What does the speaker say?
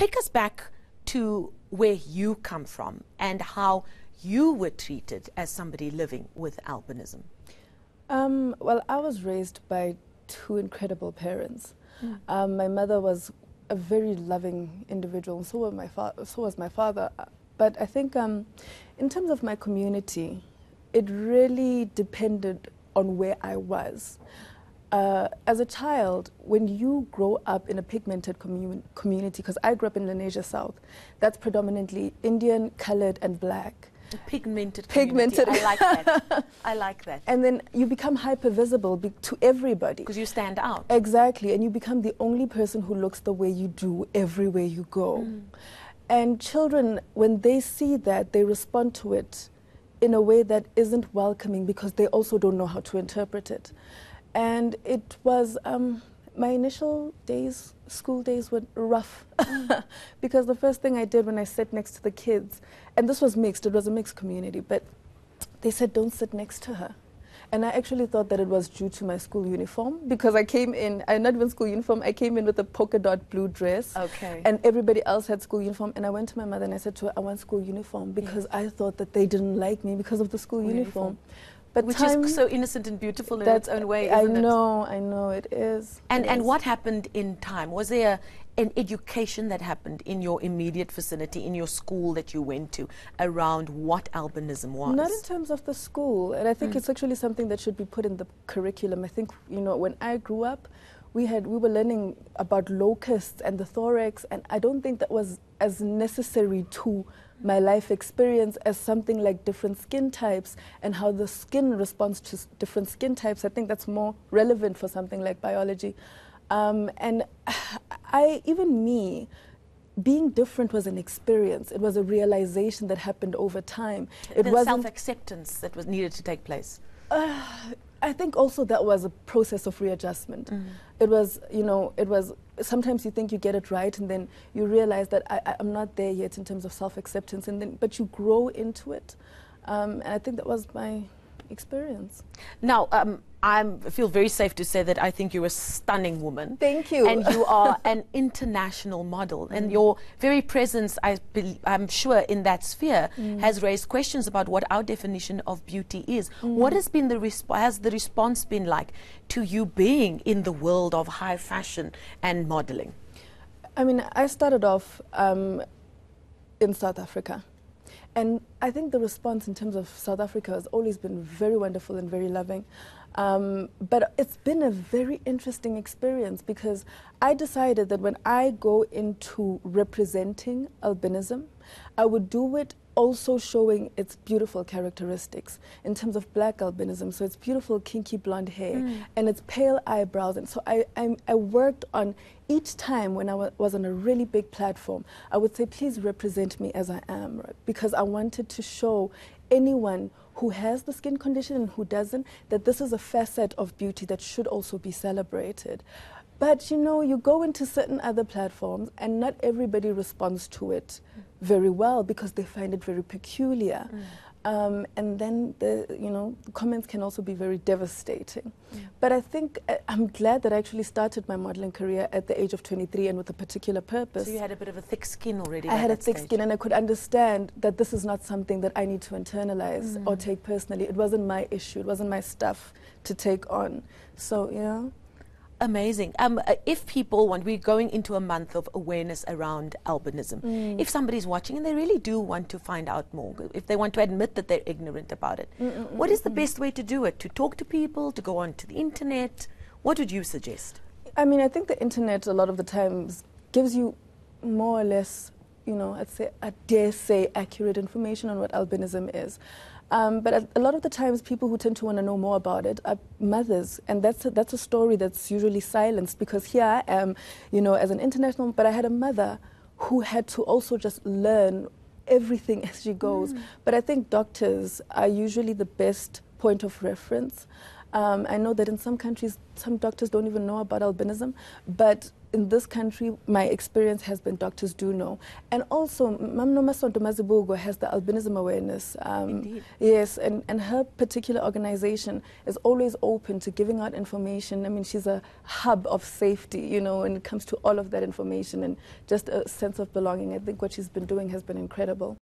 take us back to where you come from and how you were treated as somebody living with albinism. Well, I was raised by two incredible parents. My mother was a very loving individual, and so was my father. But I think in terms of my community, it really depended on where I was. As a child, when you grow up in a pigmented community, because I grew up in Lenasia South, that's predominantly Indian, colored, and black. Pigmented. I like that. I like that. And then you become hyper-visible to everybody. Because you stand out. Exactly. And you become the only person who looks the way you do everywhere you go. And children, when they see that, they respond to it in a way that isn't welcoming because they also don't know how to interpret it. And it was, my initial days, school days were rough because the first thing I did when I sat next to the kids, and this was mixed, it was a mixed community, but they said, don't sit next to her. And I actually thought that it was due to my school uniform because I came in, not even school uniform, I came in with a polka dot blue dress. Okay. And everybody else had school uniform. And I went to my mother and I said to her, I want school uniform because I thought that they didn't like me because of the school uniform. But which is so innocent and beautiful in its own way, isn't it? I know, it is. And what happened in time? Was there an education that happened in your immediate vicinity, in your school that you went to, around what albinism was? Not in terms of the school, and I think it's actually something that should be put in the curriculum. I think, you know, when I grew up, we were learning about locusts and the thorax, and I don't think that was as necessary to my life experience as something like different skin types and how the skin responds to different skin types. I think that's more relevant for something like biology. And even me, being different was an experience. It was a realization that happened over time. It the wasn't self-acceptance that was needed to take place. I think also that was a process of readjustment. It was, you know, sometimes you think you get it right and then you realize that I'm not there yet in terms of self-acceptance, but you grow into it. And I think that was my experience. Now, I feel very safe to say that I think you're a stunning woman. Thank you. And you are an international model. And your very presence, I'm sure, in that sphere has raised questions about what our definition of beauty is. What has been the response been like to you being in the world of high fashion and modeling? I mean, I started off in South Africa. And I think the response in terms of South Africa has always been very wonderful and very loving. But it's been a very interesting experience because I decided that when I go into representing albinism, I would do it also showing its beautiful characteristics in terms of black albinism. So it's beautiful kinky blonde hair and it's pale eyebrows. And so I worked on each time when I was on a really big platform, I would say, please represent me as I am, right? Because I wanted to show anyone who has the skin condition and who doesn't, that this is a facet of beauty that should also be celebrated. But, you know, you go into certain other platforms and not everybody responds to it very well because they find it very peculiar. And then the comments can also be very devastating. But I think I'm glad that I actually started my modeling career at the age of 23 and with a particular purpose. So you had a bit of a thick skin already. I had a thick skin and I could understand that this is not something that I need to internalize or take personally. It wasn't my issue. It wasn't my stuff to take on. So, you know. Amazing. If people want, we're going into a month of awareness around albinism. If somebody's watching and they really do want to find out more, if they want to admit that they're ignorant about it, what is the best way to do it? To talk to people, to go onto the internet? What would you suggest? I mean, I think the internet a lot of the times gives you more or less, you know, I dare say accurate information on what albinism is. But a lot of the times people who tend to want to know more about it are mothers, and that's a story that's usually silenced because here I am, you know, as an international, but I had a mother who had to also just learn everything as she goes. But I think doctors are usually the best point of reference. I know that in some countries, some doctors don't even know about albinism, but in this country, my experience has been doctors do know. And also, Mamnoma Sontomazibugo has the albinism awareness. Yes, and her particular organization is always open to giving out information. I mean, she's a hub of safety, you know, when it comes to all of that information and just a sense of belonging. I think what she's been doing has been incredible.